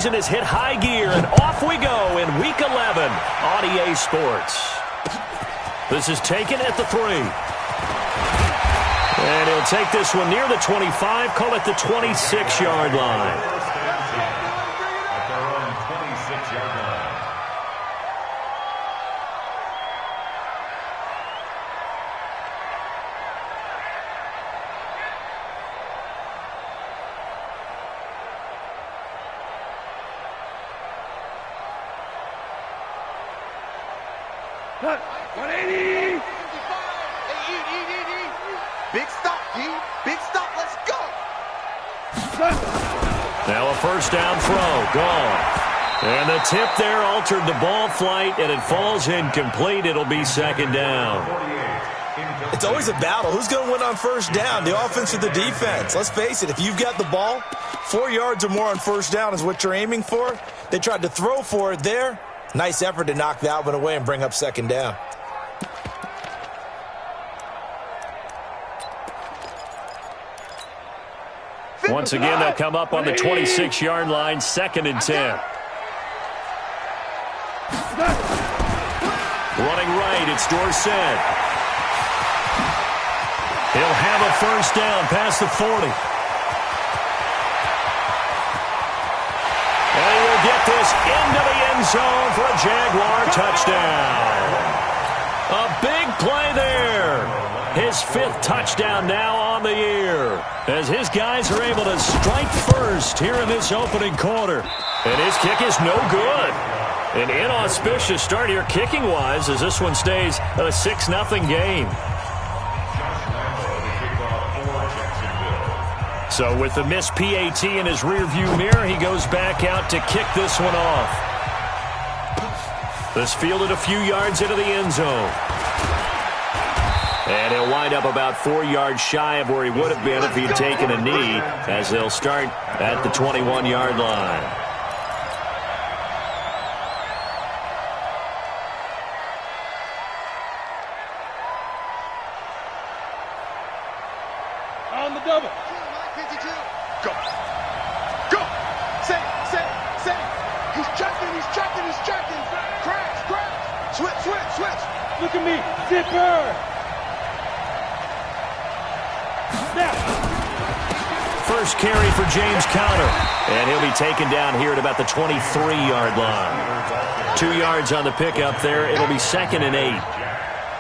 Is hit high gear, and off we go in Week 11 on EA Sports. This is taken at the 3. And he'll take this one near the 25, call it the 26-yard line. Cut. 180. Big stop, D. Big stop. Let's go. Now a first down throw. Gone. And the tip there altered the ball flight, and it falls incomplete. It'll be second down. It's always a battle. Who's going to win on first down, the offense or the defense? Let's face it, if you've got the ball, 4 yards or more on first down is what you're aiming for. They tried to throw for it there. Nice effort to knock that one away and bring up second down. Once again, they'll come up on the 26-yard line, 2nd and 10. Running right, it's Dorsett. He'll have a first down past the 40. And he will get this into the end zone for a Jaguar touchdown. A big play there. His 5th touchdown now on the year, as his guys are able to strike first here in this opening quarter. And his kick is no good. An inauspicious start here kicking-wise, as this one stays a 6-0 game. So with the missed PAT in his rearview mirror, he goes back out to kick this one off. This fielded a few yards into the end zone. And he'll wind up about 4 yards shy of where he would have been if he'd taken a knee, as they'll start at the 21-yard line. On the double. 52. Go. Go. Say. He's checking. Crash. Switch. Look at me. Zipper. Snap. First carry for James Conner. And he'll be taken down here at about the 23-yard line. 2 yards on the pickup there. It'll be 2nd and 8.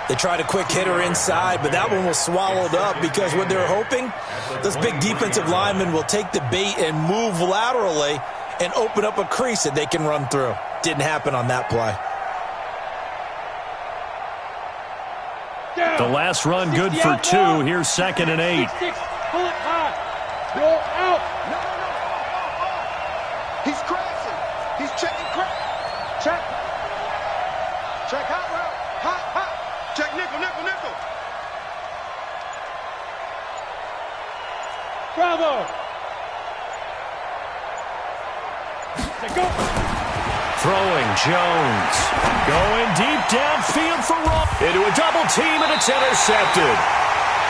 They tried a quick hitter inside, but that one was swallowed up because what they're hoping, this big defensive lineman will take the bait and move laterally and open up a crease that they can run through. Didn't happen on that play. The last run good for 2. Here's 2nd and 8. Pull it high. Roll out. No. He's crashing. He's checking crash. Check hot route. Hot. Check nickel. Bravo. Go. Throwing Jones. Going deep downfield for Ross. Into a double team, and it's intercepted.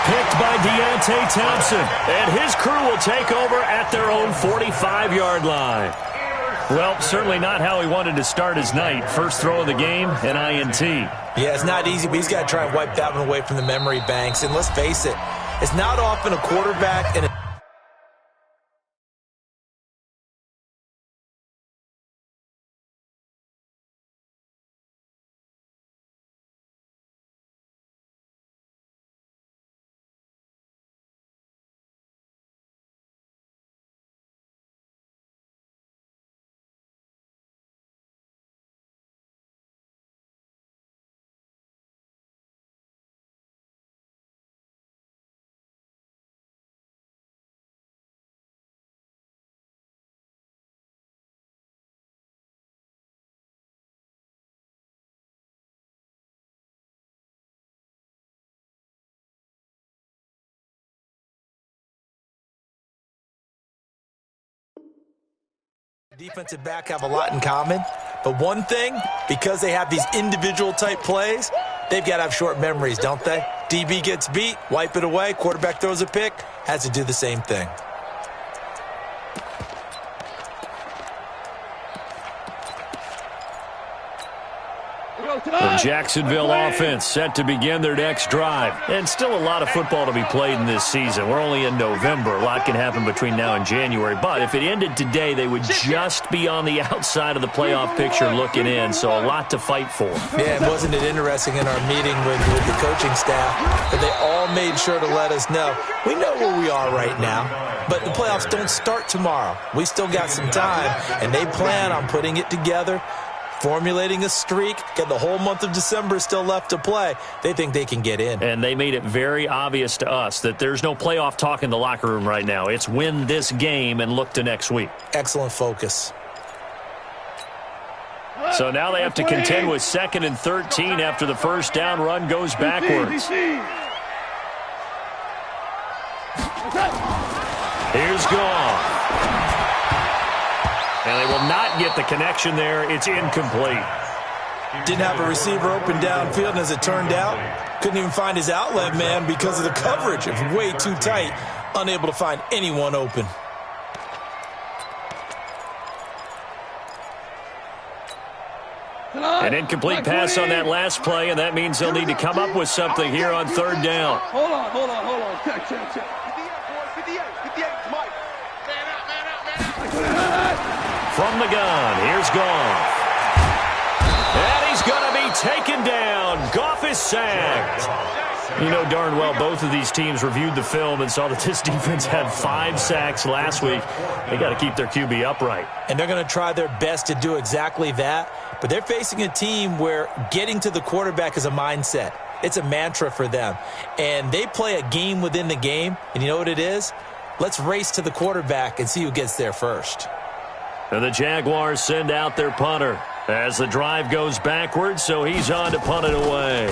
Picked by Deontay Thompson. And his crew will take over at their own 45-yard line. Well, certainly not how he wanted to start his night. First throw of the game, an INT. Yeah, it's not easy, but he's got to try and wipe that one away from the memory banks. And let's face it, it's not often a quarterback and defensive back have a lot in common, but one thing, because they have these individual type plays, they've got to have short memories, don't they? DB gets beat, wipe it away, quarterback throws a pick, has to do the same thing. The Jacksonville offense set to begin their next drive. And still a lot of football to be played in this season. We're only in November. A lot can happen between now and January. But if it ended today, they would just be on the outside of the playoff picture looking in. So a lot to fight for. Yeah, and wasn't it interesting in our meeting with the coaching staff that they all made sure to let us know, we know where we are right now, but the playoffs don't start tomorrow. We still got some time, and they plan on putting it together, formulating a streak, get the whole month of December still left to play. They think they can get in. And they made it very obvious to us that there's no playoff talk in the locker room right now. It's win this game and look to next week. Excellent focus. So now they have to contend with 2nd and 13 after the first down run goes backwards. Here's Goff. And they will not get the connection there. It's incomplete. Didn't have a receiver open downfield, and as it turned out, couldn't even find his outlet man because of the coverage. It was way too tight, unable to find anyone open. An incomplete pass on that last play, and that means they'll need to come up with something here on 3rd down. Hold on. Check. 58, 58, Mike. Man out. From the gun, here's Goff. And he's going to be taken down. Goff is sacked. You know darn well both of these teams reviewed the film and saw that this defense had 5 sacks last week. They got to keep their QB upright. And they're going to try their best to do exactly that. But they're facing a team where getting to the quarterback is a mindset. It's a mantra for them. And they play a game within the game. And you know what it is? Let's race to the quarterback and see who gets there first. And the Jaguars send out their punter as the drive goes backwards, so he's on to punt it away.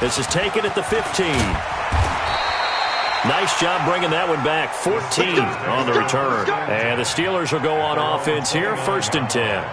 This is taken at the 15. Nice job bringing that one back. 14 on the return. And the Steelers will go on offense here, 1st and 10.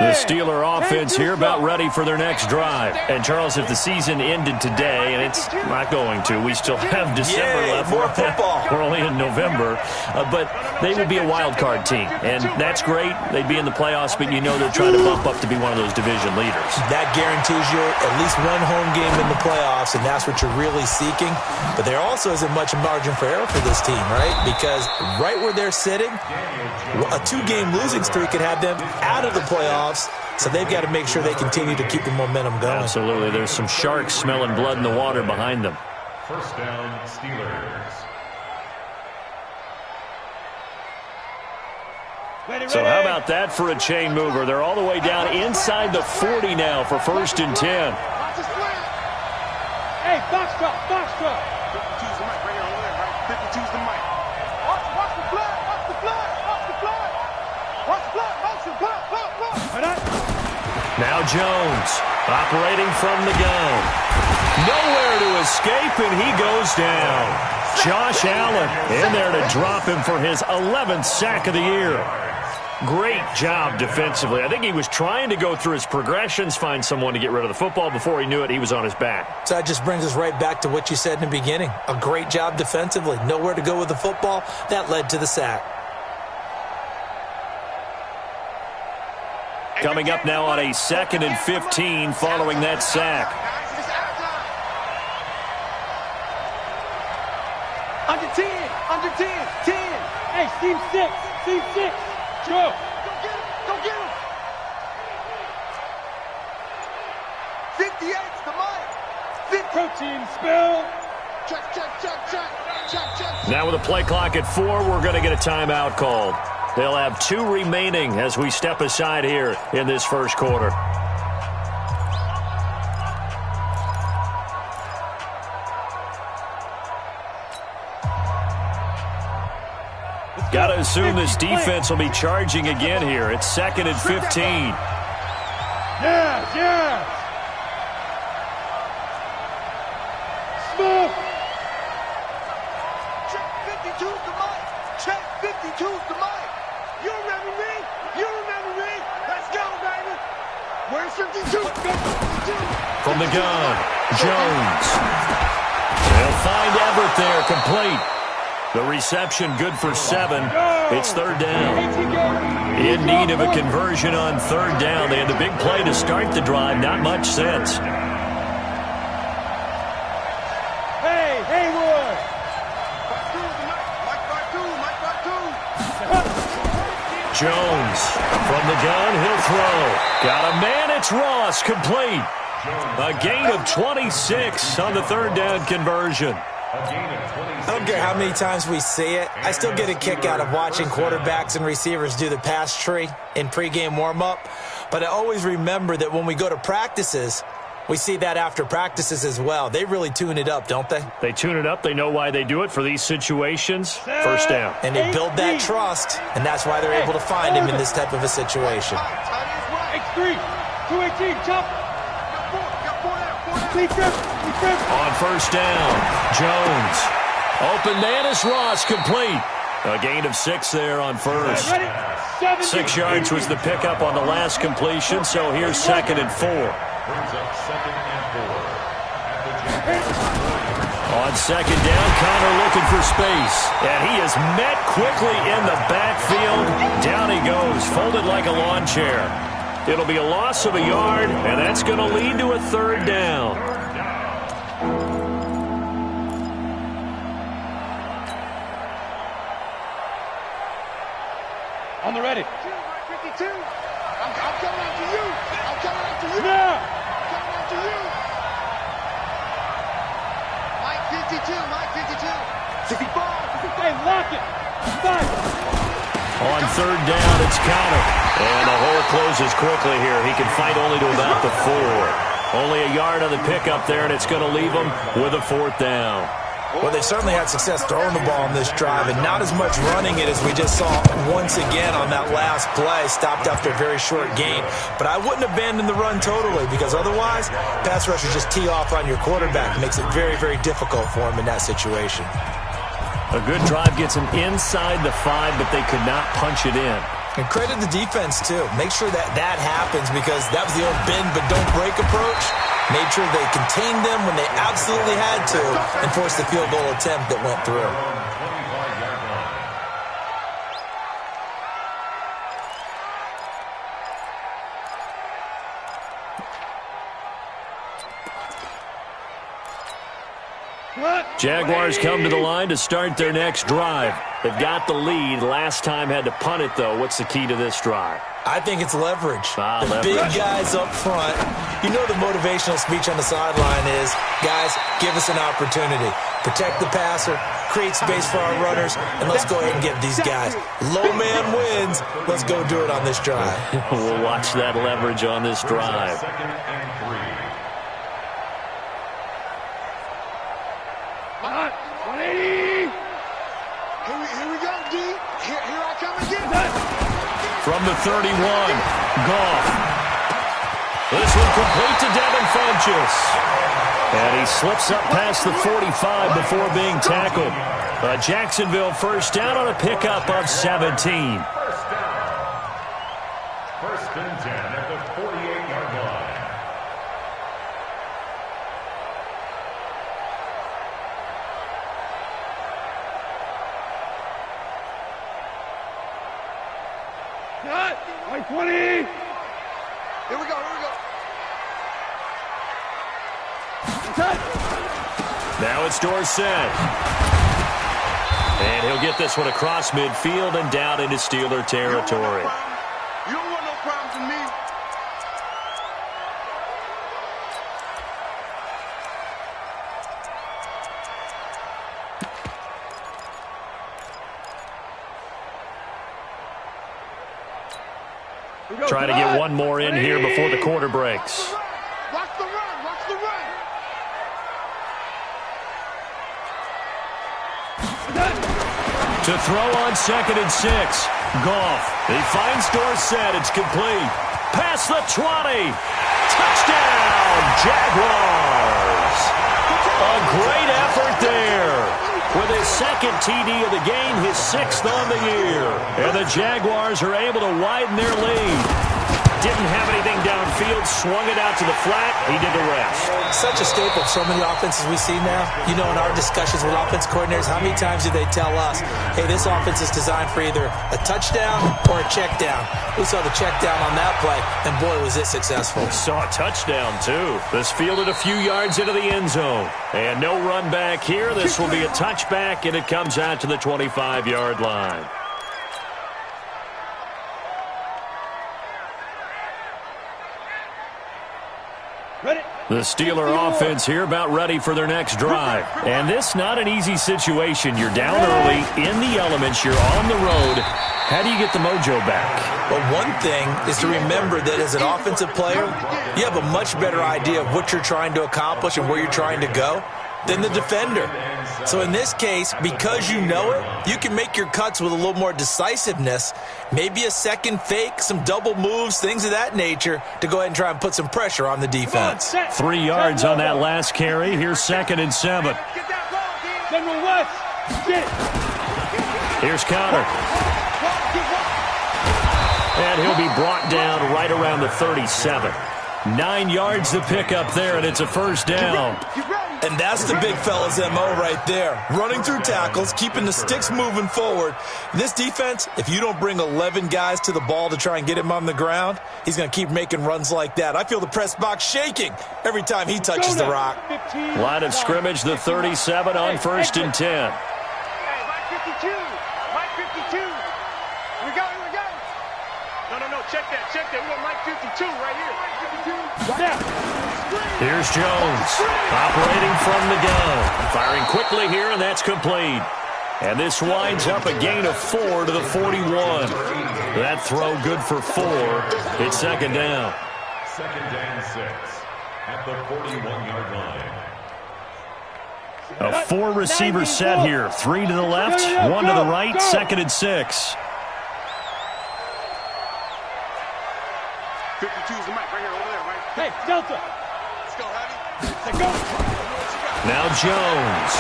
The Steeler offense here about ready for their next drive. And, Charles, if the season ended today, and it's not going to, we still have December left. More football. We're only in November. But they would be a wild card team. And that's great. They'd be in the playoffs, but you know they're trying to bump up to be one of those division leaders. That guarantees you at least one home game in the playoffs, and that's what you're really seeking. But there also isn't much margin for error for this team, right? Because right where they're sitting, a 2-game losing streak could have them out of the playoffs. So they've got to make sure they continue to keep the momentum going. Absolutely. There's some sharks smelling blood in the water behind them. 1st down, Steelers. So how about that for a chain mover? They're all the way down inside the 40 now for 1st and 10. Hey, box truck. 52's the mic right here on the left, right? 52's the mic. Watch the blood. Now Jones operating from the gun. Nowhere to escape, and he goes down. Josh Allen in there to drop him for his 11th sack of the year. Great job defensively. I think he was trying to go through his progressions, find someone to get rid of the football. Before he knew it, he was on his back. So that just brings us right back to what you said in the beginning. A great job defensively. Nowhere to go with the football. That led to the sack. Coming up now on a 2nd and 15 following that sack. Under 10. 10. Hey, team 6. Go. Go get him. 58's the mic. Protein spill. Check. Now with a play clock at 4, we're going to get a timeout called. They'll have 2 remaining as we step aside here in this first quarter. Got to assume this defense will be charging again here. It's 2nd and 15. Yeah. Smoke. Check 52's the mic. Check 52's the mic. You remember me? Let's go, baby. From the gun, Jones. They'll find Everett there, complete. The reception good for 7. It's third down. In need of a conversion on third down. They had the big play to start the drive. Not much sense. Hey, Haywood! Jones from the gun. He'll throw. Got a man. It's Ross, complete. A gain of 26 on the third down conversion. I don't care how many times we see it. I still get a kick out of watching quarterbacks and receivers do the pass tree in pregame warm-up. But I always remember that when we go to practices, we see that after practices as well. They really tune it up, don't they? They tune it up. They know why they do it for these situations. First down. And they build that trust, and that's why they're able to find him in this type of a situation. X3, 218, chop. On first down, Jones. Open man is Ross, complete. A gain of 6 there on first. 6 yards was the pickup on the last completion, so here's 2nd and 4. On 2nd down, Connor looking for space. And he is met quickly in the backfield. Down he goes, folded like a lawn chair. It'll be a loss of a yard, and that's going to lead to a third down. On the ready. 52. I'm coming after you. I'm coming after you. Now. I'm coming after you. Mike 52. Mike 52. 65. Hey, lock it. 5. On third down, it's Connor. And the hole closes quickly here. He can fight only to about the 4. Only a yard on the pickup there, and it's going to leave him with a 4th down. Well, they certainly had success throwing the ball on this drive, and not as much running it as we just saw once again on that last play. Stopped after a very short gain. But I wouldn't abandon the run totally, because otherwise, pass rushers just tee off on your quarterback. It makes it very, very difficult for him in that situation. A good drive gets them inside the 5, but they could not punch it in. And credit the defense, too. Make sure that that happens, because that was the old bend but don't break approach. Made sure they contained them when they absolutely had to and forced the field goal attempt that went through. Jaguars come to the line to start their next drive. They've got the lead. Last time had to punt it, though. What's the key to this drive? I think it's leverage. The Leverage. big guys up front. You know the motivational speech on the sideline is, guys, give us an opportunity. Protect the passer, create space for our runners, and let's go ahead and get these guys. Low man wins. Let's go do it on this drive. We'll watch that leverage on this drive. Here we go, D. Here I come again. From the 31, Goff. This one complete to Devin Funchess. And he slips up past the 45 before being tackled. Jacksonville first down on a pickup of 17. First down. First and 10 at the 48-yard line. Like 20. Here we go. Now it's Dorsett. And he'll get this one across midfield and down into Steeler territory. You don't want no problems with me. Try to get one more in here before the quarter breaks. Watch the run. Watch the run. To throw on 2nd and 6. Goff. He finds Dorsett. It's complete. Past the 20. Touchdown, Jaguars. A great effort there. With his 2nd TD of the game, his 6th on the year. And the Jaguars are able to widen their lead. Didn't have anything downfield, swung it out to the flat. He did the rest. Such a staple of so many offenses we see now. You know, in our discussions with offense coordinators, how many times do they tell us, hey, this offense is designed for either a touchdown or a check down. We saw the check down on that play, and boy, was it successful. Saw a touchdown, too. This fielded a few yards into the end zone. And no run back here. This will be a touchback, and it comes out to the 25-yard line. Ready? The Steeler offense here about ready for their next drive. And this not an easy situation. You're down early, in the elements, you're on the road. How do you get the mojo back? Well, one thing is to remember that as an offensive player, you have a much better idea of what you're trying to accomplish and where you're trying to go than the defender. So in this case, because you know it, you can make your cuts with a little more decisiveness, maybe a second fake, some double moves, things of that nature, to go ahead and try and put some pressure on the defense. 3 yards on that last carry. Here's 2nd and 7. General West, get it. Here's Connor. And he'll be brought down right around the 37. 9 yards to pick up there, and it's a first down. And that's the big fella's MO right there. Running through tackles, keeping the sticks moving forward. This defense, if you don't bring 11 guys to the ball to try and get him on the ground, he's going to keep making runs like that. I feel the press box shaking every time he touches the rock. Line of scrimmage, the 37 on 1st and 10. Hey, Mike 52. Mike 52. Here we go, here we go. No, check that. We got Mike 52 right here. Mike 52. Here's Jones, operating from the gun. Firing quickly here, and that's complete. And this winds up a gain of 4 to the 41. That throw good for 4. It's 2nd down. 2nd and 6 at the 41-yard line. A 4-receiver set here. 3 to the left, 1 to the right, 2nd and 6. 52 is the mic right here, over there, right? Hey, Delta. Let's go, Heavy. Let's go. Now Jones.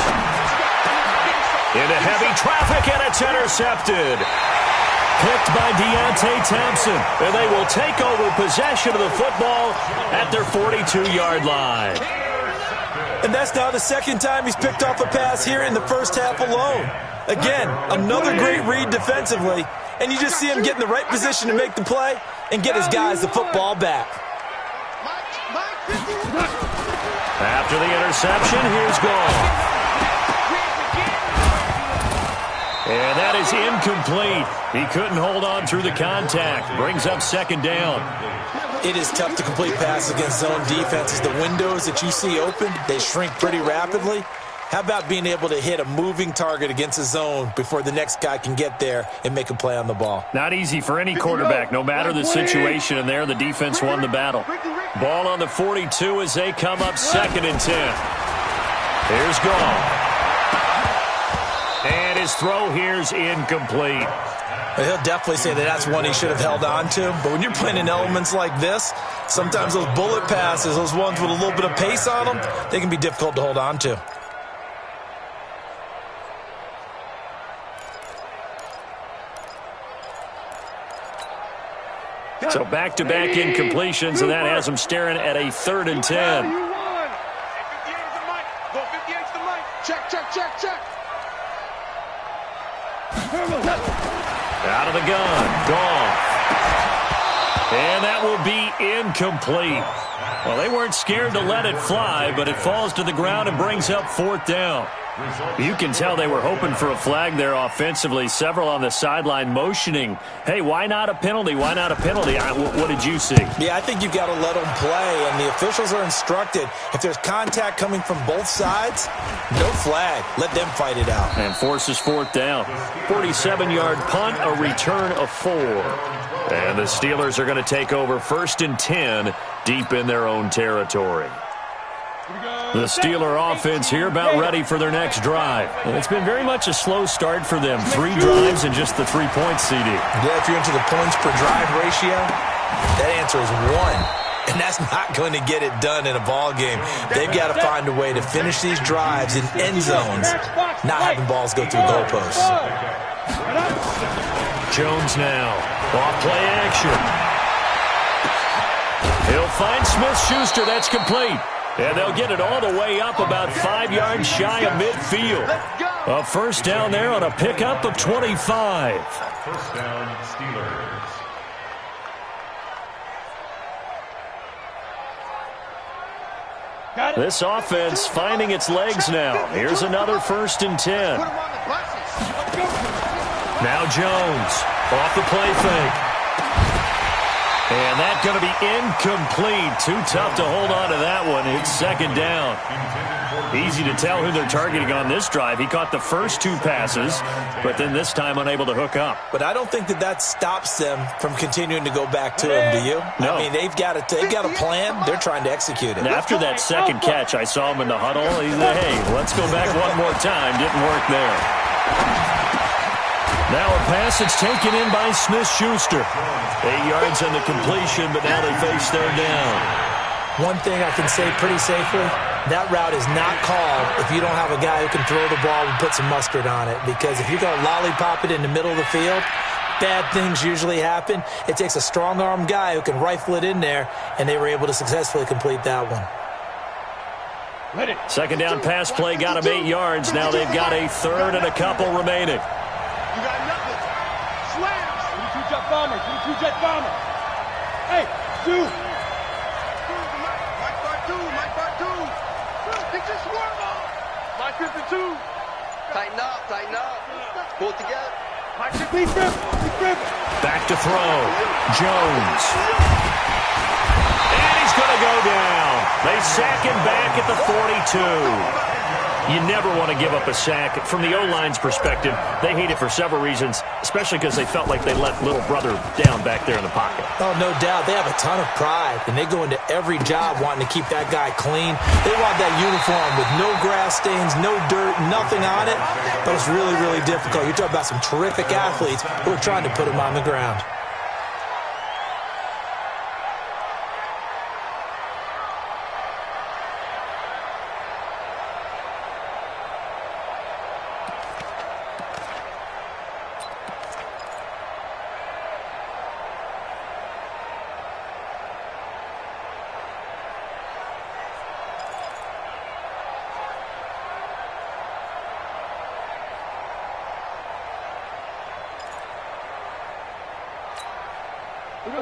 Into heavy traffic, and it's intercepted. Picked by Deontay Thompson. And they will take over possession of the football at their 42-yard line. And that's now the 2nd time he's picked off a pass here in the first half alone. Again, another great read defensively. And you just see him get in the right position to make the play and get his guys the football back. After the interception, here's Goff. And that is incomplete. He couldn't hold on through the contact. Brings up 2nd down. It is tough to complete passes against zone defenses. The windows that you see open, they shrink pretty rapidly. How about being able to hit a moving target against a zone before the next guy can get there and make a play on the ball? Not easy for any quarterback, no matter the situation. And there, the defense won the battle. Ball on the 42 as they come up 2nd and 10. Here's Goff. And his throw here's incomplete. He'll definitely say that that's one he should have held on to. But when you're playing in elements like this, sometimes those bullet passes, those ones with a little bit of pace on them, they can be difficult to hold on to. So back-to-back incompletions, and that has them staring at a 3rd and 10. 58 is the mic. Go 58 is the mic. Check. Out of the gun. Goff. And that will be incomplete. Well, they weren't scared to let it fly, but it falls to the ground and brings up 4th down. You can tell they were hoping for a flag there offensively. Several on the sideline motioning, hey, why not a penalty? Why not a penalty? What did you see? Yeah, I think you've got to let them play, and the officials are instructed, if there's contact coming from both sides, no flag. Let them fight it out. And forces 4th down. 47-yard punt, a return of 4. And the Steelers are going to take over 1st and 10 deep in their own territory. The Steeler offense here about ready for their next drive. And it's been very much a slow start for them. 3 drives and just the 3 points, CD. Yeah, if you're into the points per drive ratio, that answer is 1. And that's not going to get it done in a ball game. They've got to find a way to finish these drives in end zones, not having balls go through goalposts. Jones now. Off play action. Smith-Schuster. That's complete. And they'll get it all the way up about 5 yards shy of midfield. A first down there on a pickup of 25. First down, Steelers. This offense finding its legs now. Here's another 1st and 10. Now Jones off the play fake. And that's going to be incomplete. Too tough to hold on to that one. It's 2nd down. Easy to tell who they're targeting on this drive. He caught the first 2 passes, but then this time unable to hook up. But I don't think that stops them from continuing to go back to him, do you? No. I mean, they've got a plan. They're trying to execute it. And after that second catch, I saw him in the huddle. He said, hey, let's go back one more time. Didn't work there. Now a pass that's taken in by Smith-Schuster. 8 yards on the completion, but now they face 3rd down. One thing I can say pretty safely, that route is not called if you don't have a guy who can throw the ball and put some mustard on it. Because if you're going to lollipop it in the middle of the field, bad things usually happen. It takes a strong-armed guy who can rifle it in there, and they were able to successfully complete that one. 2nd down pass play got them 8 yards. Now they've got a 3rd and a couple remaining. You got nothing. Slams. 22 jet bombers. 22 jet bombers. Hey, Stu. Mike Bar 2. Get your swarm on. Mike 52. Tighten up. Pull it together. Mike 50. Big rip. Back to throw. Jones. And he's going to go down. They sack him back at the 42. You never want to give up a sack. From the O-line's perspective, they hate it for several reasons, especially because they felt like they let little brother down back there in the pocket. Oh, no doubt. They have a ton of pride, and they go into every job wanting to keep that guy clean. They want that uniform with no grass stains, no dirt, nothing on it, but it's really, really difficult. You're talking about some terrific athletes who are trying to put him on the ground.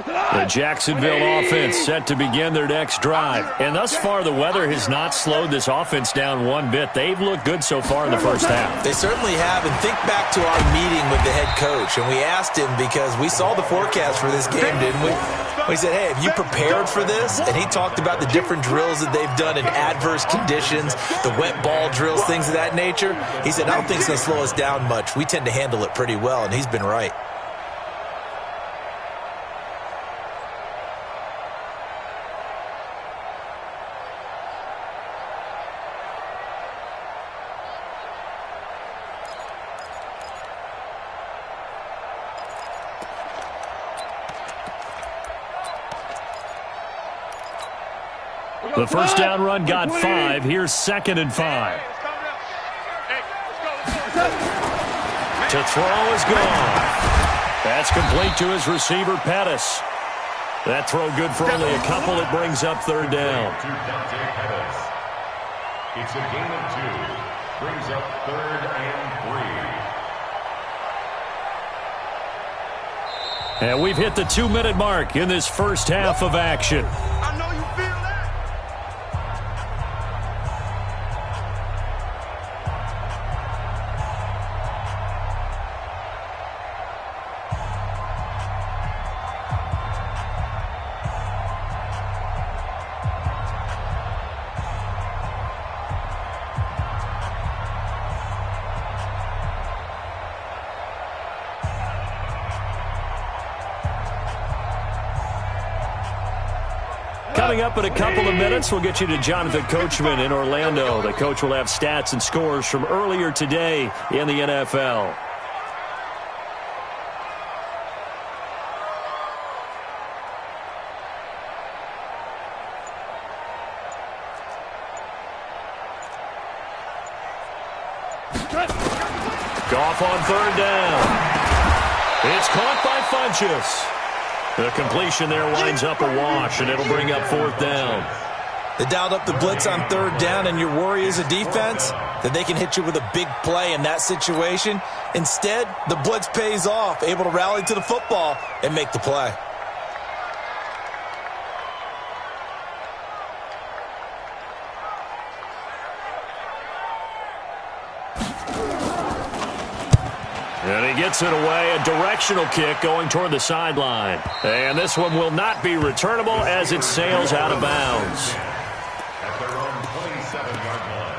The Jacksonville offense set to begin their next drive. And thus far, the weather has not slowed this offense down one bit. They've looked good so far in the first half. They certainly have. And think back to our meeting with the head coach. And we asked him because we saw the forecast for this game, didn't we? We said, hey, have you prepared for this? And he talked about the different drills that they've done in adverse conditions, the wet ball drills, things of that nature. He said, I don't think it's going to slow us down much. We tend to handle it pretty well, and he's been right. The first down run got 5. Here's 2nd and 5. To throw is gone. That's complete to his receiver, Pettis. That throw good for only a couple. It brings up 3rd down. It's a gain of 2. Brings up 3rd and 3. And we've hit the 2-minute mark in this first half of action. I know you feel that. Coming up in a couple of minutes, we'll get you to Jonathan Coachman in Orlando. The coach will have stats and scores from earlier today in the NFL. Goff on 3rd down. It's caught by Funchess. The completion there winds up a wash, and it'll bring up 4th down. They dialed up the blitz on 3rd down, and your worry as a defense that they can hit you with a big play in that situation. Instead, the blitz pays off, able to rally to the football and make the play. And he gets it away, a directional kick going toward the sideline. And this one will not be returnable as it sails out of bounds. At their own 27-yard line.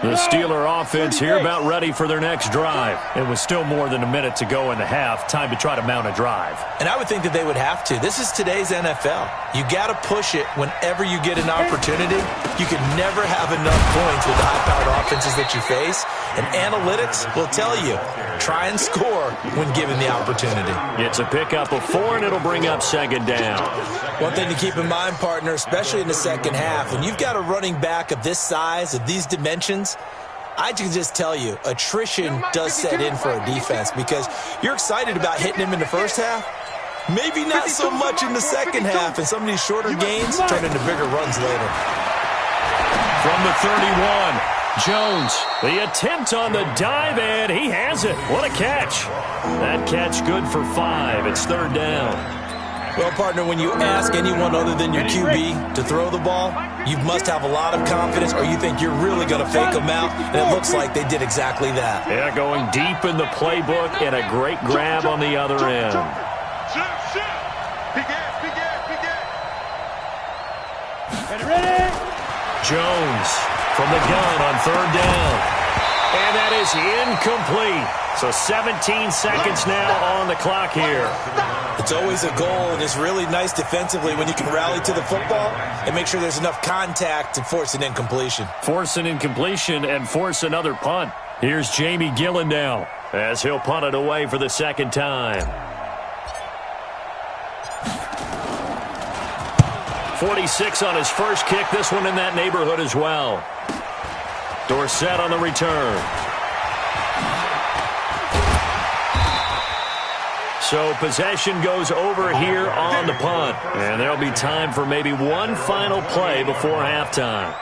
The Steeler offense here about ready for their next drive. It was still more than a minute to go in the half. Time to try to mount a drive. And I would think that they would have to. This is today's NFL. You got to push it whenever you get an opportunity. You can never have enough points with the high-powered offenses that you face. And analytics will tell you, try and score when given the opportunity. It's a pickup of 4, and it'll bring up 2nd down. One thing to keep in mind, partner, especially in the second half, when you've got a running back of this size, of these dimensions, I can just tell you, attrition does set in for a defense because you're excited about hitting him in the first half. Maybe not so much in the second half, and some of these shorter gains turn into bigger runs later. From the 31, Jones, the attempt on the dive, and he has it. What a catch. That catch good for 5. It's 3rd down. Well, partner, when you ask anyone other than your QB to throw the ball, you must have a lot of confidence or you think you're really going to fake them out, and it looks like they did exactly that. Yeah, going deep in the playbook and a great grab on the other end. Jones from the gun on 3rd down. And that is incomplete. So 17 seconds now on the clock here. It's always a goal, and it's really nice defensively when you can rally to the football and make sure there's enough contact to force an incompletion. Force an incompletion and force another punt. Here's Jamie Gillen now as he'll punt it away for the 2nd time. 46 on his first kick. This one in that neighborhood as well. Dorsett on the return. So possession goes over here on the punt. And there'll be time for maybe one final play before halftime.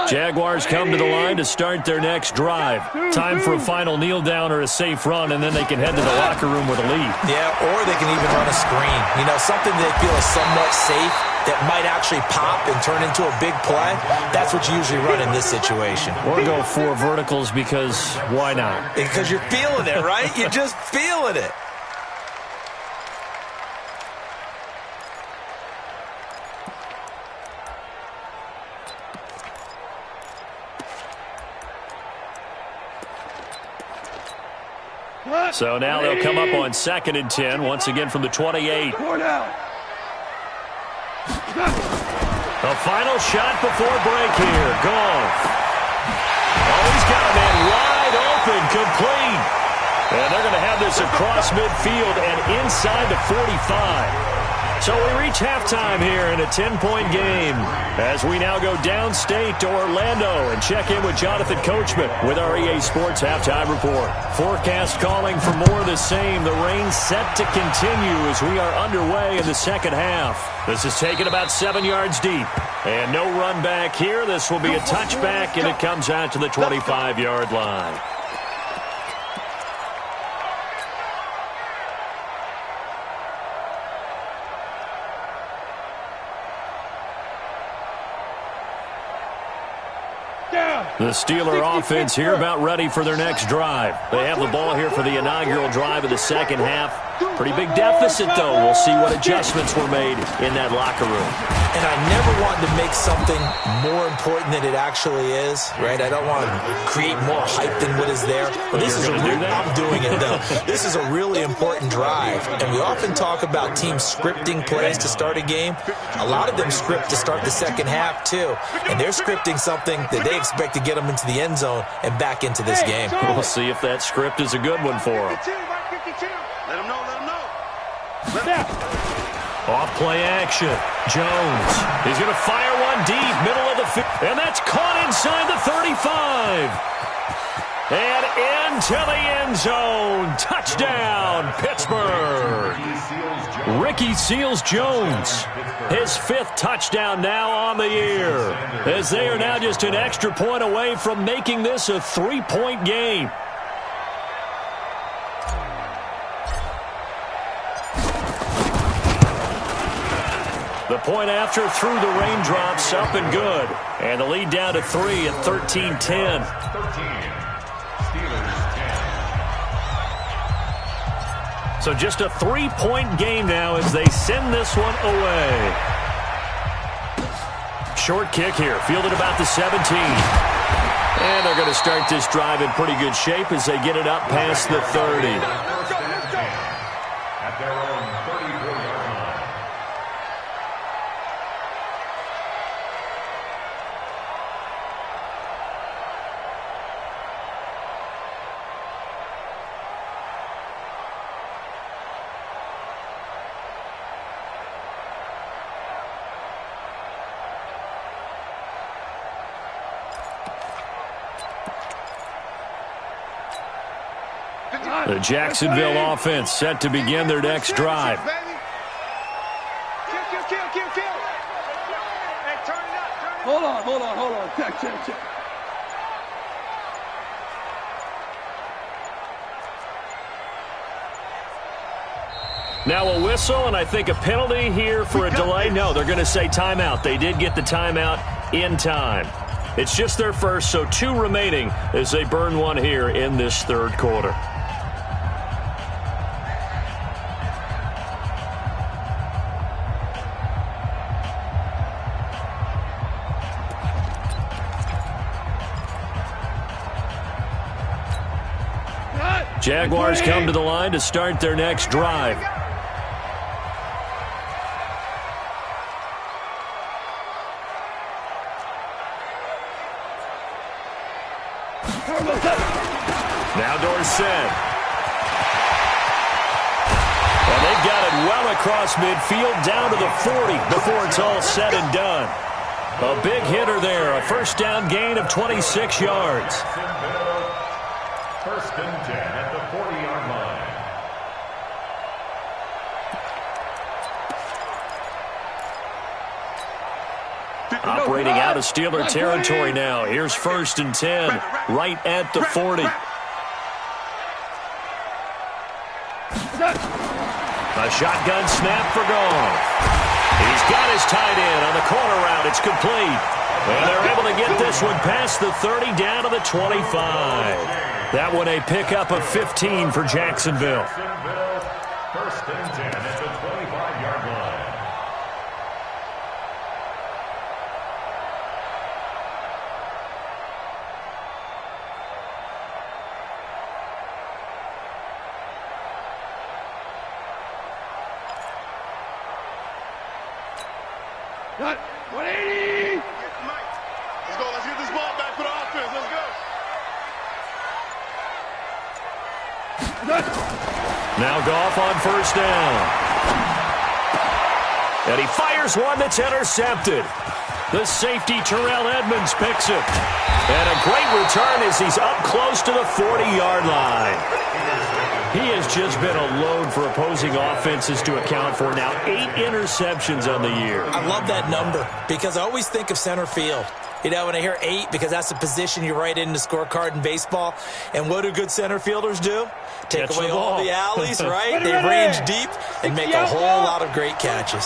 Jaguars come to the line to start their next drive. Time for a final kneel down or a safe run, and then they can head to the locker room with a lead. Yeah, or they can even run a screen. You know, something they feel is somewhat safe that might actually pop and turn into a big play. That's what you usually run in this situation. Or go 4 verticals because why not? Because you're feeling it, right? You're just feeling it. So now they'll come up on 2nd and 10, once again from the 28. A final shot before break here. Goff. Oh, he's got a man wide open, complete. And they're going to have this across midfield and inside the 45. So we reach halftime here in a 10-point game as we now go downstate to Orlando and check in with Jonathan Coachman with our EA Sports Halftime Report. Forecast calling for more of the same. The rain set to continue as we are underway in the second half. This is taken about 7 yards deep. And no run back here. This will be a touchback, and it comes out to the 25-yard line. The Steeler offense here about ready for their next drive. They have the ball here for the inaugural drive of the second half. Pretty big deficit, though. We'll see what adjustments were made in that locker room. And I never wanted to make something more important than it actually is, right? I don't want to create more hype than what is there. But this is I'm doing it, though. This is a really important drive. And we often talk about teams scripting plays to start a game. A lot of them script to start the second half, too. And they're scripting something that they expect to get them into the end zone and back into this game. We'll see if that script is a good one for them. Let them know, let them know. Off play action. Jones. He's going to fire one deep, middle of the field. And that's caught inside the 35. And into the end zone. Touchdown, Pittsburgh. Ricky Seals-Jones. His 5th touchdown now on the year. As they are now just an extra point away from making this a 3-point game. The point after through the raindrops, up and good. And the lead down to 3 at 13-10. 13. Steelers 10. So just a 3-point game now as they send this one away. Short kick here, fielded about the 17. And they're going to start this drive in pretty good shape as they get it up past the 30. At their own 34-yard line. The Jacksonville offense set to begin their next drive. Kill. Hey, turn it up. Hold on. Check. Now a whistle, and I think a penalty here for a delay. No, they're going to say timeout. They did get the timeout in time. It's just their first, so 2 remaining as they burn one here in this third quarter. Jaguars come to the line to start their next drive. Now Dorsett. And they've got it well across midfield down to the 40 before it's all said and done. A big hitter there, a first down gain of 26 yards. First and 10 at the 40-yard line. Operating out of Steeler territory now. Here's first and 10, right at the 40. A shotgun snap for Goff. He's got his tight end on the corner route. It's complete. And they're able to get this one past the 30 down to the 25. That one a pickup of 15 for Jacksonville. First and 10 at the 25-yard line. Cut. 180. Let's go. Let's get this ball back for the offense. Let's go. Now Goff on first down. And he fires one that's intercepted. The safety, Terrell Edmonds, picks it. And a great return as he's up close to the 40-yard line. He has just been a load for opposing offenses to account for. Now 8 interceptions on the year. I love that number because I always think of center field. You know, when I hear 8, because that's the position you write in the scorecard in baseball. And what do good center fielders do? Take Catch away the all ball. the alleys, right? They range deep and make a whole lot of great catches.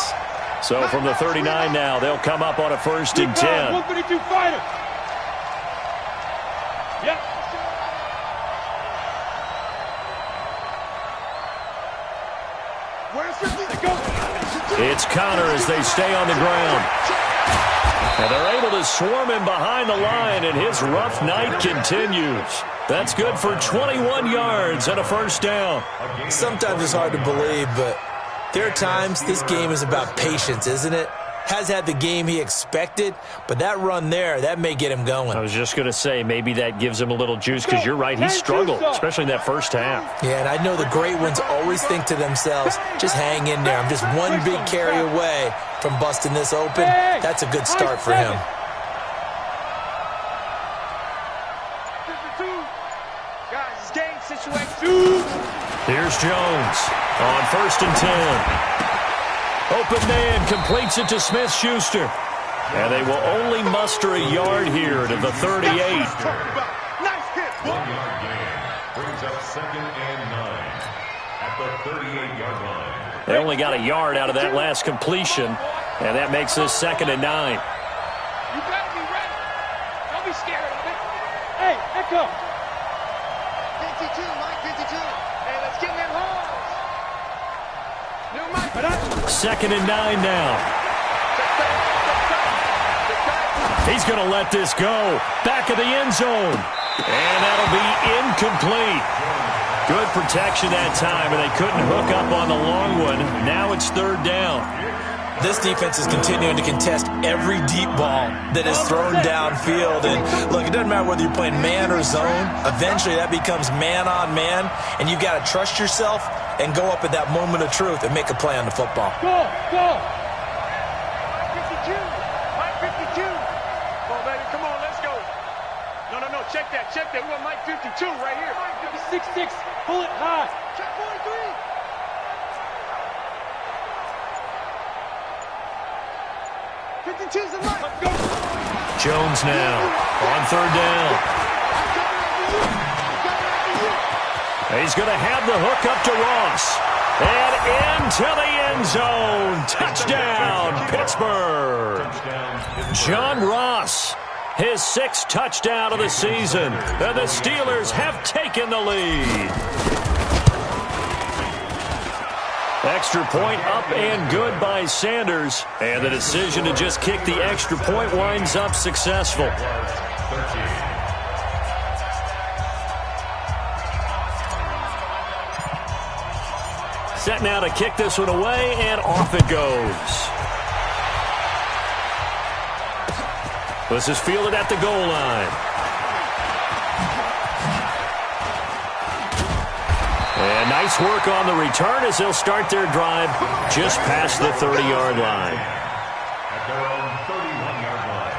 So from the 39 now, they'll come up on a 1st and 10. 132 fighter. Yep. Where's 50 to go? It's Connor as they stay on the ground. And they're able to swarm him behind the line, and his rough night continues. That's good for 21 yards and a 1st down. Sometimes it's hard to believe, but there are times this game is about patience, isn't it? Has had the game he expected, but that run there, that may get him going. I was just going to say, maybe that gives him a little juice, because you're right, he struggled, especially in that 1st half. Yeah, and I know the great ones always think to themselves, just hang in there. I'm just one big carry away from busting this open. That's a good start for him. 52. Guys, it's game situation. Here's Jones on 1st and 10. Open man completes it to Smith-Schuster. And they will only muster a yard here to the 38. Nice hit. 1-yard gain brings up 2nd and 9 at the 38-yard line. They only got a yard out of that last completion, and that makes this 2nd and 9. You gotta be ready. Don't be scared of it. Hey, echo. 52, Mike, 52. Hey, let's get in them holes. New Mike. 2nd and 9 now. He's going to let this go. Back of the end zone. And that'll be incomplete. Good protection that time, and they couldn't hook up on the long one. Now it's 3rd down. This defense is continuing to contest every deep ball that is thrown downfield. And look, it doesn't matter whether you're playing man or zone. Eventually that becomes man on man, and you've got to trust yourself and go up at that moment of truth and make a play on the football. Go, go. 52. Mike 52. Come on, baby. Come on, let's go. No. Check that. We want Mike 52 right here. 6'6". Pull it high. Check 43. Two's a Mike. Let's go. Jones now on 3rd down. He's going to have the hook up to Ross. And into the end zone. Touchdown, Pittsburgh. John Ross, his 6th touchdown of the season. And the Steelers have taken the lead. Extra point up and good by Sanders. And the decision to just kick the extra point winds up successful. Set now to kick this one away, and off it goes. This is fielded at the goal line. And nice work on the return as they'll start their drive just past the 30-yard line. At their own 31-yard line.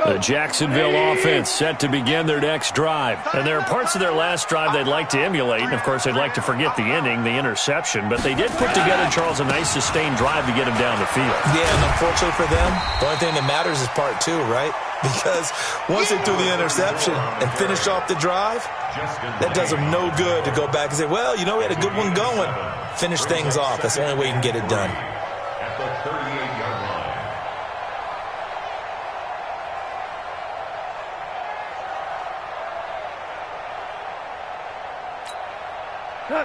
The Jacksonville offense set to begin their next drive. And there are parts of their last drive they'd like to emulate. And, of course, they'd like to forget the ending, the interception. But they did put together, Charles, a nice sustained drive to get him down the field. Yeah, and unfortunately for them, the only thing that matters is part 2, right? Because once they threw the interception and finished off the drive, that does them no good to go back and say, well, you know, we had a good one going. Finish things off. That's the only way you can get it done. At the 38-yard line.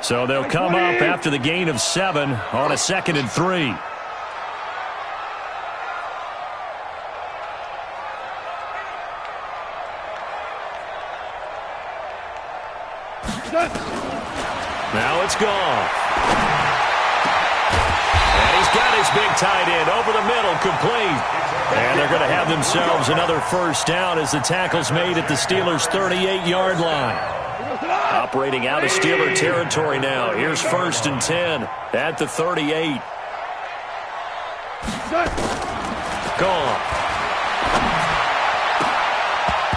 So they'll come up after the gain of 7 on a 2nd and 3. Now it's gone. And he's got his big tight end over the middle, complete. And they're going to have themselves another first down as the tackle's made at the Steelers' 38-yard line. Operating out of Steeler territory now. Here's 1st and 10 at the 38. Gone.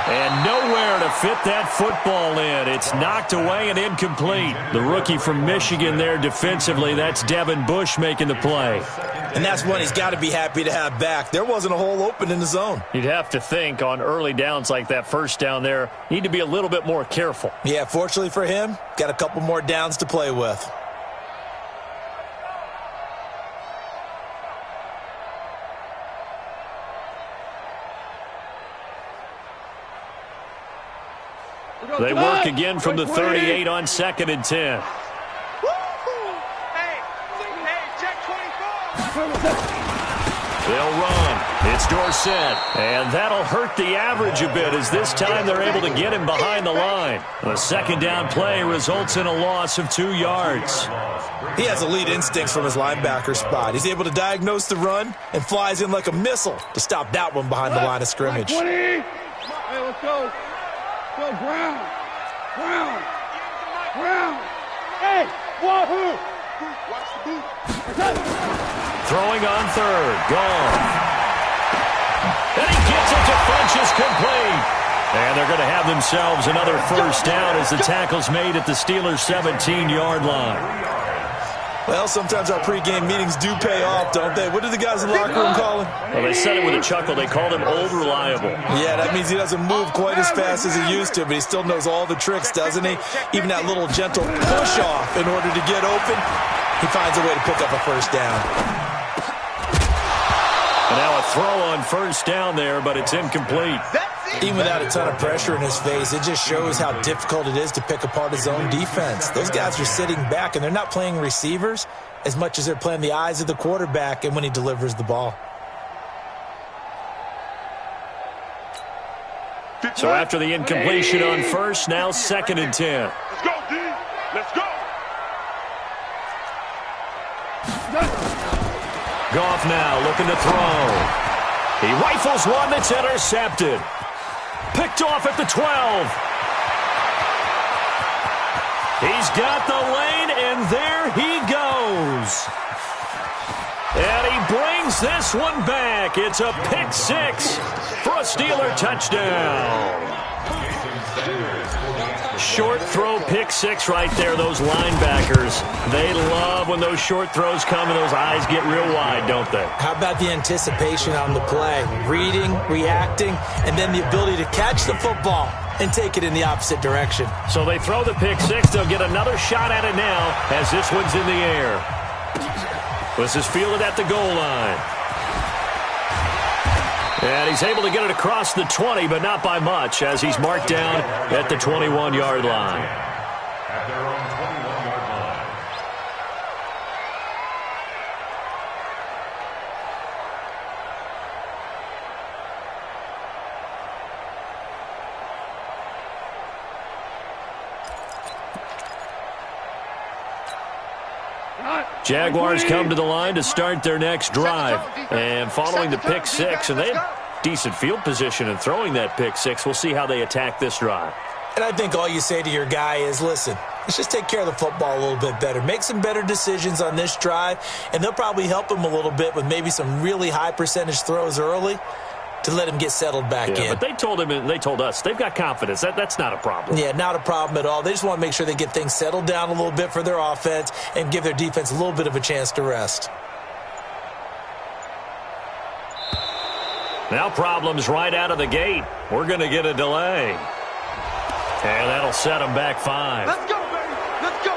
And nowhere to fit that football in. It's knocked away and incomplete. The rookie from Michigan there defensively, that's Devin Bush making the play. And that's one he's got to be happy to have back. There wasn't a hole open in the zone. You'd have to think on early downs like that first down there, need to be a little bit more careful. Yeah, fortunately for him, got a couple more downs to play with. They work again from the 38 on 2nd and 10. They'll run. It's Dorsett. And that'll hurt the average a bit as this time they're able to get him behind the line. The 2nd down play results in a loss of 2 yards. He has elite instincts from his linebacker spot. He's able to diagnose the run and flies in like a missile to stop that one behind the line of scrimmage. 20. Hey, let's go. Go, Brown. Brown. Brown. Hey, wahoo. Watch the boot. Throwing on 3rd. Gone. And he gets it to Funchess, complete. And they're going to have themselves another first down as the tackle's made at the Steelers' 17-yard line. Well, sometimes our pregame meetings do pay off, don't they? What do the guys in the locker room call him? Well, they said it with a chuckle. They called him Old Reliable. Yeah, that means he doesn't move quite as fast as he used to, but he still knows all the tricks, doesn't he? Even that little gentle push-off in order to get open, he finds a way to pick up a first down. And now a throw on first down there, but it's incomplete. Even without a ton of pressure in his face, it just shows how difficult it is to pick apart his own defense. Those guys are sitting back, and they're not playing receivers as much as they're playing the eyes of the quarterback and when he delivers the ball. So after the incompletion on first, now 2nd and 10. Let's go, D. Let's go. Goff now looking to throw. He rifles one that's intercepted. Picked off at the 12. He's got the lane, and there he goes. And he brings this one back. It's a pick 6 for a Steeler touchdown. Short throw pick 6 right there, those linebackers. They love when those short throws come and those eyes get real wide, don't they? How about the anticipation on the play? Reading, reacting, and then the ability to catch the football and take it in the opposite direction. So they throw the pick 6. They'll get another shot at it now as this one's in the air. This is fielded at the goal line. And he's able to get it across the 20, but not by much, as he's marked down at the 21-yard line. At their own 21-yard line. Jaguars come to the line to start their next drive. And following the pick 6, and they had decent field position in throwing that pick 6. We'll see how they attack this drive. And I think all you say to your guy is, listen, let's just take care of the football a little bit better. Make some better decisions on this drive, and they'll probably help him a little bit with maybe some really high percentage throws early to let him get settled back in. But they told him and they told us they've got confidence. That's not a problem. Yeah, not a problem at all. They just want to make sure they get things settled down a little bit for their offense and give their defense a little bit of a chance to rest. Now problems right out of the gate. We're going to get a delay. And that'll set them back 5. Let's go, baby. Let's go.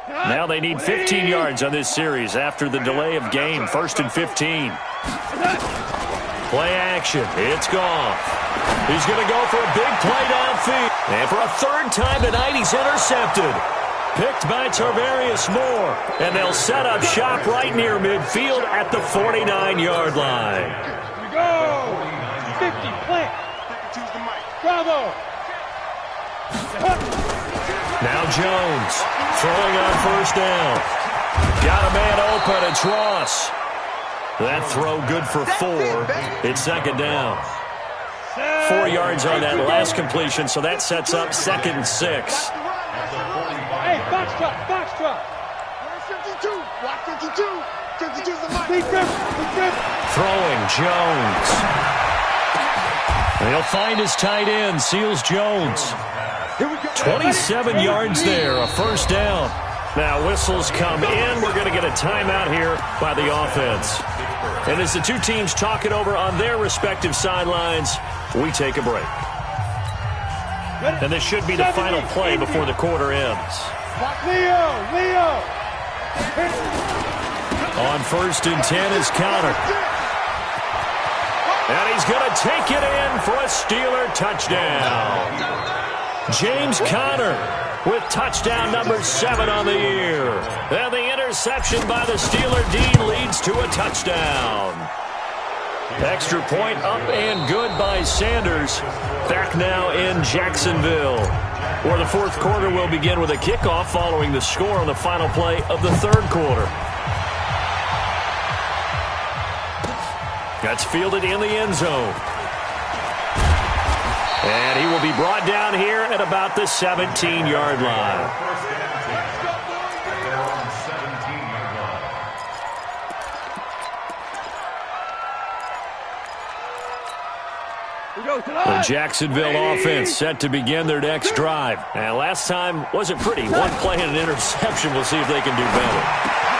Now they need 15 yards on this series after the delay of game. 1st and 15. Play action. It's Goff. He's going to go for a big play downfield. And for a 3rd time tonight, he's intercepted. Picked by Tarvarius Moore. And they'll set up shop right near midfield at the 49-yard line. Here we go. 50, plant. Bravo. Now Jones throwing on first down. Got a man open. It's Ross. That throw good for 4. It's second down. 4 yards on that last completion, so that sets up 2nd and 6. Hey, box truck, box truck. 52, block 52. 52's the mic. Deep rip. Throwing Jones. They'll find his tight end, Seals Jones. 27 yards there, a first down. Now whistles come in. We're going to get a timeout here by the offense. And as the two teams talk it over on their respective sidelines, we take a break. And this should be the final play before the quarter ends. Leo. On 1st and 10 is Conner. And he's going to take it in for a Steeler touchdown. James Conner with touchdown number 7 on the year. And the interception by the Steeler D leads to a touchdown. Extra point up and good by Sanders. Back now in Jacksonville, where the 4th quarter will begin with a kickoff following the score on the final play of the 3rd quarter. That's fielded in the end zone. And he will be brought down here at about the 17-yard line. The Jacksonville offense set to begin their next drive. And last time wasn't pretty. 1 play and an interception. We'll see if they can do better.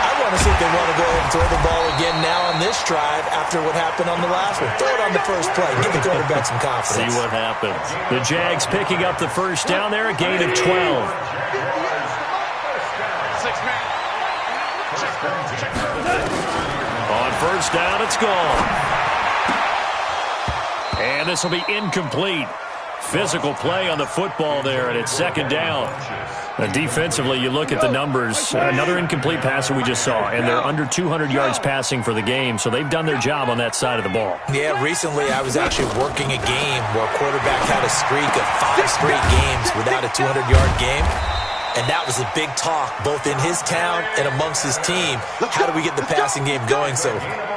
I want to see if they want to go ahead and throw the ball again now on this drive after what happened on the last one. Throw it on the first play. Give the quarterback some confidence. See what happens. The Jags picking up the first down there, a gain of 12. On first down, it's gone. And this will be incomplete. Physical play on the football there, and it's second down. Defensively, you look at the numbers. Another incomplete passer we just saw, and they're under 200 yards passing for the game, so they've done their job on that side of the ball. Yeah, recently I was actually working a game where a quarterback had a streak of 5 straight games without a 200-yard game. And that was a big talk, both in his town and amongst his team. How do we get the passing game going? So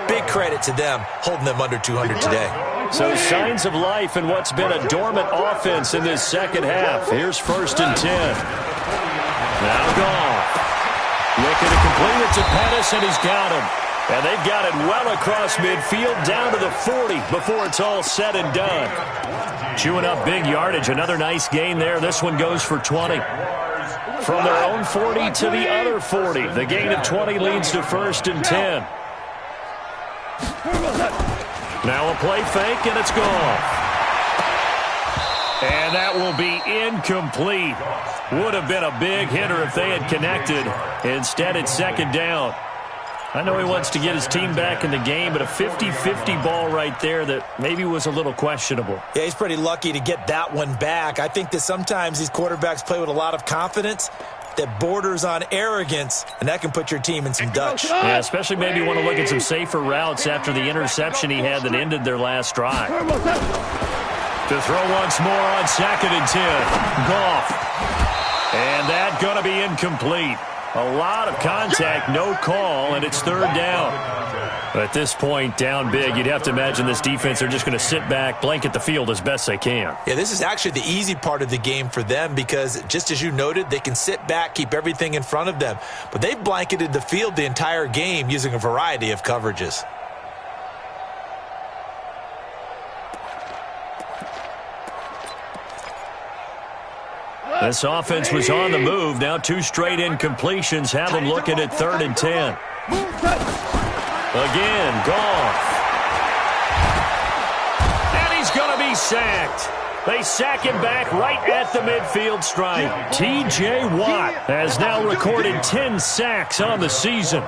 big credit to them, holding them under 200 today. So signs of life in what's been a dormant offense in this second half. Here's 1st and 10. Now Goff. Looking to complete it to Pettis, and he's got him. And they've got it well across midfield, down to the 40 before it's all said and done. Chewing up big yardage. Another nice gain there. This one goes for 20. From their own 40 to the other 40. The gain of 20 leads to 1st and 10. Now a play fake, and it's gone. And that will be incomplete. Would have been a big hitter if they had connected. Instead, it's second down. I know he wants to get his team back in the game, but a 50-50 ball right there that maybe was a little questionable. Yeah, he's pretty lucky to get that one back. I think that sometimes these quarterbacks play with a lot of confidence that borders on arrogance, and that can put your team in some Dutch. Yeah, especially maybe want to look at some safer routes after the interception he had that ended their last drive. To throw once more on 2nd and 10. Goff. And that going to be incomplete. A lot of contact, no call, and it's 3rd down. At this point, down big, you'd have to imagine this defense are just going to sit back, blanket the field as best they can. Yeah, this is actually the easy part of the game for them because, just as you noted, they can sit back, keep everything in front of them. But they've blanketed the field the entire game using a variety of coverages. This offense was on the move. Now 2 straight incompletions have them looking at 3rd and 10. Again, Goff. And he's going to be sacked. They sack him back right at the midfield stripe. T.J. Watt has now recorded 10 sacks on the season.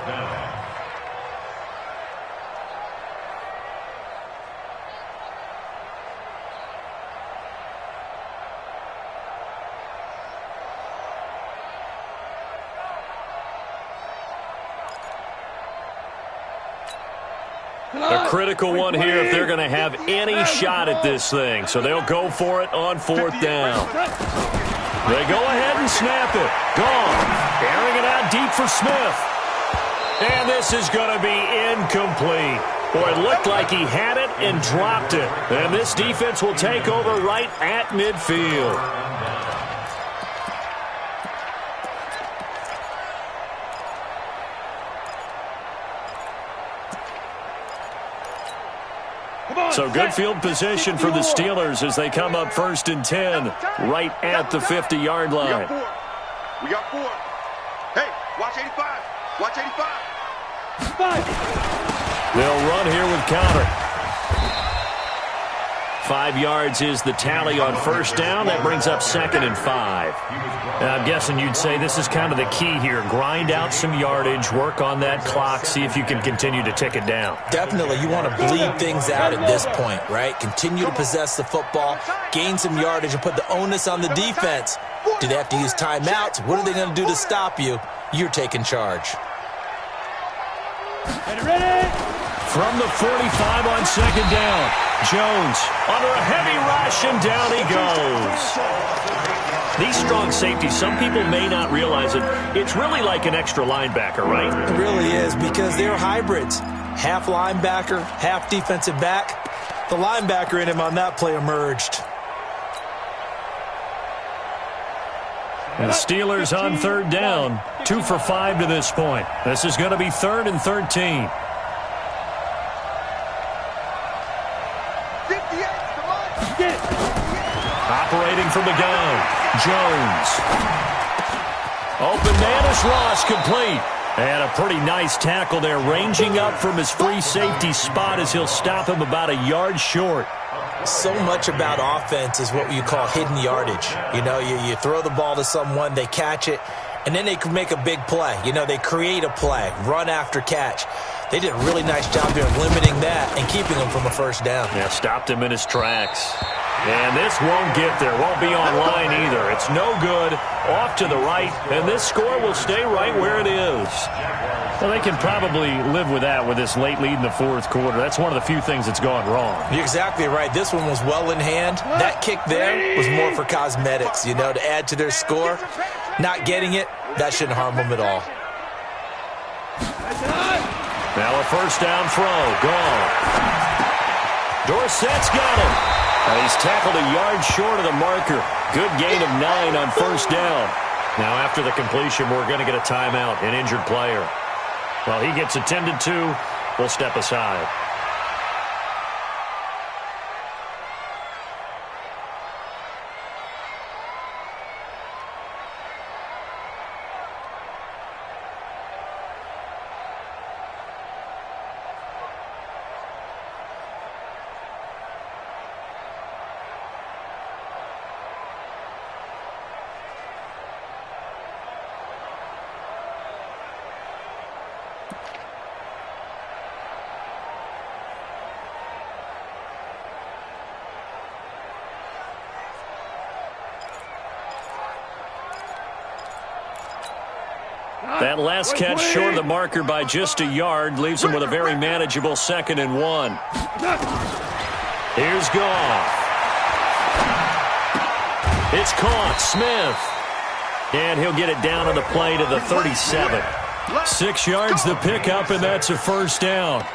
A critical one here if they're going to have any shot at this thing. So they'll go for it on 4th down. They go ahead and snap it. Gone. Airing it out deep for Smith. And this is going to be incomplete. Boy, it looked like he had it and dropped it. And this defense will take over right at midfield. So good field position for the Steelers as they come up 1st and 10 right at the 50-yard line. We got 4. Hey, watch 85. Watch 85. They'll run here with counter. 5 yards is the tally on 1st down. That brings up 2nd and 5. I'm guessing you'd say this is kind of the key here. Grind out some yardage, work on that clock, see if you can continue to tick it down. Definitely. You want to bleed things out at this point, right? Continue to possess the football, gain some yardage, and put the onus on the defense. Do they have to use timeouts? What are they going to do to stop you? You're taking charge. Ready? From the 45 on 2nd down. Jones under a heavy rush, and down he goes. These strong safeties, some people may not realize it. It's really like an extra linebacker, right? It really is, because they're hybrids. Half linebacker, half defensive back. The linebacker in him on that play emerged. And the Steelers on 3rd down. 2 for 5 to this point. This is going to be 3rd and 13. Operating from the gun, Jones. Open man is lost, complete. And a pretty nice tackle there, ranging up from his free safety spot as he'll stop him about a yard short. So much about offense is what you call hidden yardage. You know, you throw the ball to someone, they catch it, and then they can make a big play. You know, they create a play, run after catch. They did a really nice job there of limiting that and keeping him from a 1st down. Yeah, stopped him in his tracks. And this won't get there, won't be online either. It's no good, off to the right, and this score will stay right where it is. Well, they can probably live with that with this late lead in the 4th quarter. That's one of the few things that's gone wrong. You're exactly right. This one was well in hand. That kick there was more for cosmetics, you know, to add to their score. Not getting it, that shouldn't harm them at all. Now a 1st down throw, gone. Dorsett's got him. And he's tackled a yard short of the marker. Good gain of 9 on 1st down. Now after the completion, we're going to get a timeout, an injured player. Well, he gets attended to. We'll step aside. That last catch short of the marker by just a yard leaves him with a very manageable 2nd and 1. Here's Goff. It's caught. Smith. And he'll get it down on the play to the 37. 6 yards the pickup, and that's a 1st down.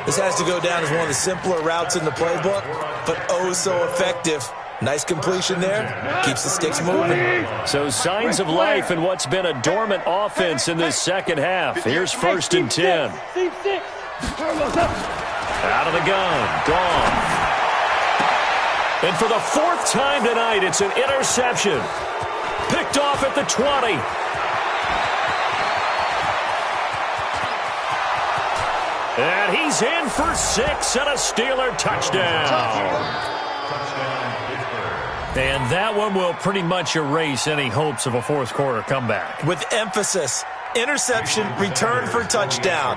This has to go down as one of the simpler routes in the playbook, but oh so effective. Nice completion there. Keeps the sticks moving. So signs of life in what's been a dormant offense in this 2nd half. Here's 1st and 10. Out of the gun. Gone. And for the 4th time tonight, it's an interception. Picked off at the 20. And he's in for 6 and a Steeler touchdown. And that one will pretty much erase any hopes of a 4th quarter comeback. With emphasis, interception, return for touchdown.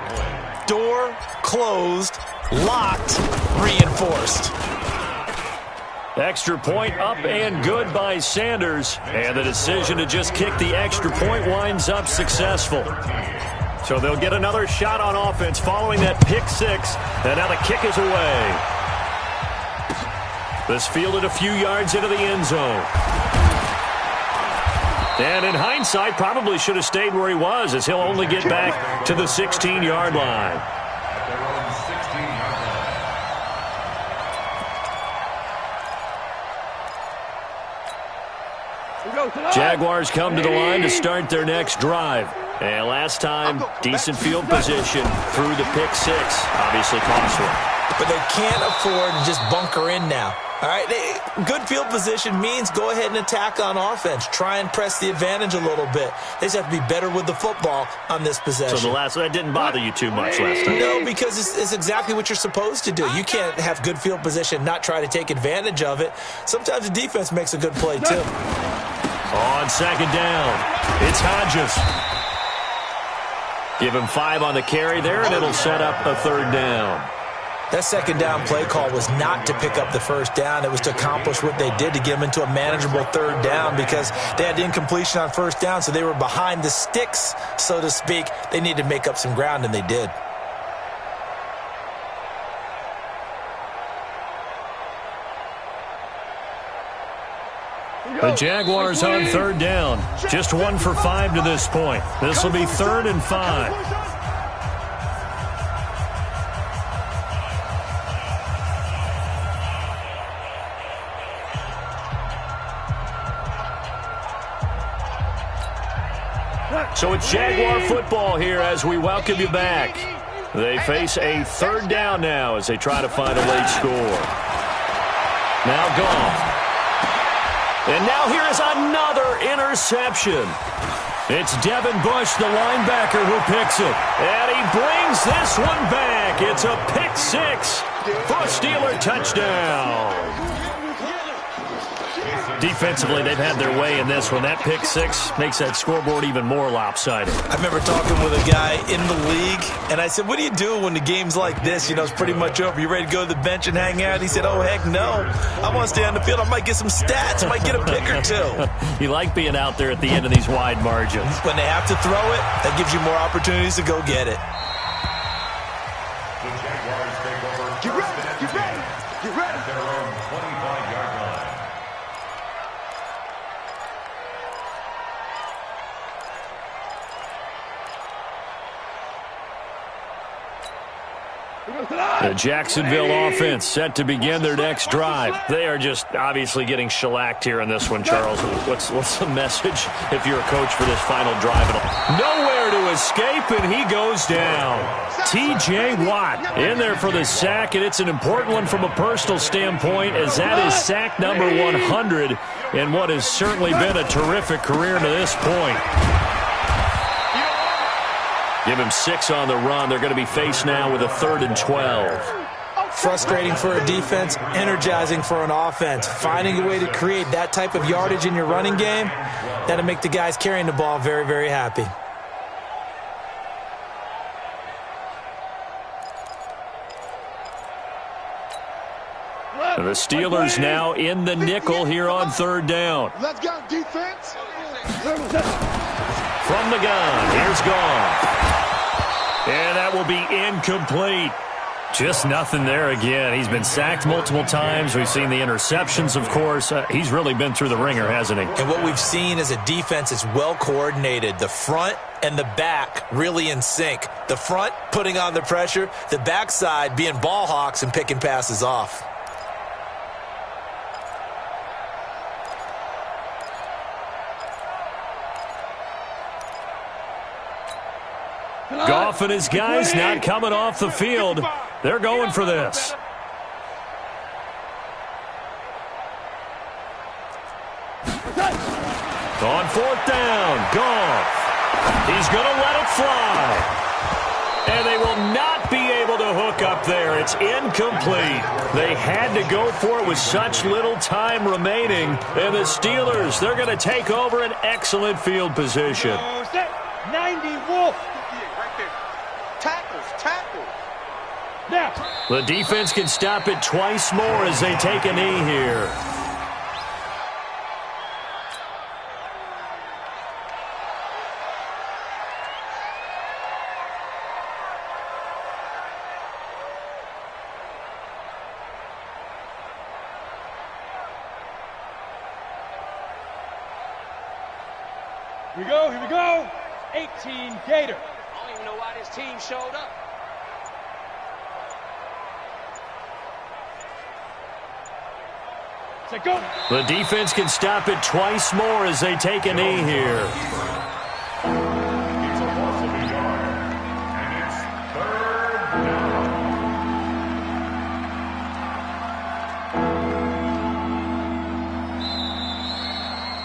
Door closed, locked, reinforced. Extra point up and good by Sanders. And the decision to just kick the extra point winds up successful. So they'll get another shot on offense following that pick six. And now the kick is away. This fielded a few yards into the end zone. And in hindsight, probably should have stayed where he was, as he'll only get back to the 16-yard line. At their own 16-yard line. Jaguars come to the line to start their next drive. And last time, decent field position through the pick six. Obviously cost one. But they can't afford to just bunker in now. All right, good field position means go ahead and attack on offense. Try and press the advantage a little bit. They just have to be better with the football on this possession. So that didn't bother you too much last time? No, because it's exactly what you're supposed to do. You can't have good field position and not try to take advantage of it. Sometimes the defense makes a good play, too. On second down, it's Hodges. Give him 5 on the carry there, and it'll set up a third down. That second down play call was not to pick up the first down. It was to accomplish what they did to get them into a manageable third down because they had incompletion on first down, so they were behind the sticks, so to speak. They needed to make up some ground, and they did. The Jaguars on third down. Just 1 for 5 to this point. This will be 3rd and 5. So it's Jaguar football here as we welcome you back. They face a third down now as they try to find a late score. Now Goff. And now here is another interception. It's Devin Bush, the linebacker, who picks it. And he brings this one back. It's a pick six for a Steeler touchdown. Defensively, they've had their way in this one. That pick six makes that scoreboard even more lopsided. I remember talking with a guy in the league, and I said, what do you do when the game's like this? You know, it's pretty much over. You ready to go to the bench and hang out? He said, oh, heck no. I want to stay on the field. I might get some stats. I might get a pick or two. You like being out there at the end of these wide margins. When they have to throw it, that gives you more opportunities to go get it. The Jaguars take over. Get ready. Get ready. Get ready. At their own 25-yard line. The Jacksonville offense set to begin their next drive. They are just obviously getting shellacked here in this one, Charles. What's the message if you're a coach for this final drive? Nowhere to escape, and he goes down. T.J. Watt in there for the sack, and it's an important one from a personal standpoint, as that is sack number 100 in what has certainly been a terrific career to this point. Give him 6 on the run. They're going to be faced now with a 3rd and 12. Frustrating for a defense, energizing for an offense. Finding a way to create that type of yardage in your running game, that'll make the guys carrying the ball very, very happy. The Steelers now in the nickel here on 3rd down. Let's go, defense. From the gun, here's Goff. And that will be incomplete. Just nothing there again. He's been sacked multiple times. We've seen the interceptions, of course. He's really been through the ringer, hasn't he? And what we've seen is a defense that's well coordinated. The front and the back really in sync. The front putting on the pressure, the backside being ball hawks and picking passes off. Goff and his guys not coming off the field. They're going for this. On 4th down, Goff. He's going to let it fly. And they will not be able to hook up there. It's incomplete. They had to go for it with such little time remaining. And the Steelers, they're going to take over an excellent field position. 90 Wolf. Tackle. Now. The defense can stop it twice more as they take a knee here. Here we go. 18 Gator. I don't even know why this team showed up. Say go. The defense can stop it twice more as they take a knee here. It's a loss of a yard, and it's 3rd down.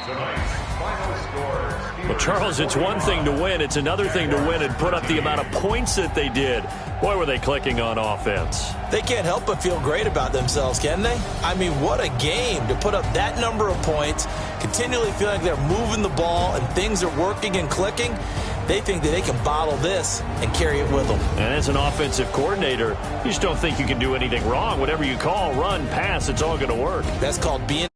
Tonight's final score. Well, Charles, it's one thing to win. It's another thing to win and put up the amount of points that they did. Boy, were they clicking on offense. They can't help but feel great about themselves, can they? I mean, what a game to put up that number of points, continually feeling like they're moving the ball and things are working and clicking. They think that they can bottle this and carry it with them. And as an offensive coordinator, you just don't think you can do anything wrong. Whatever you call, run, pass, it's all going to work. That's called being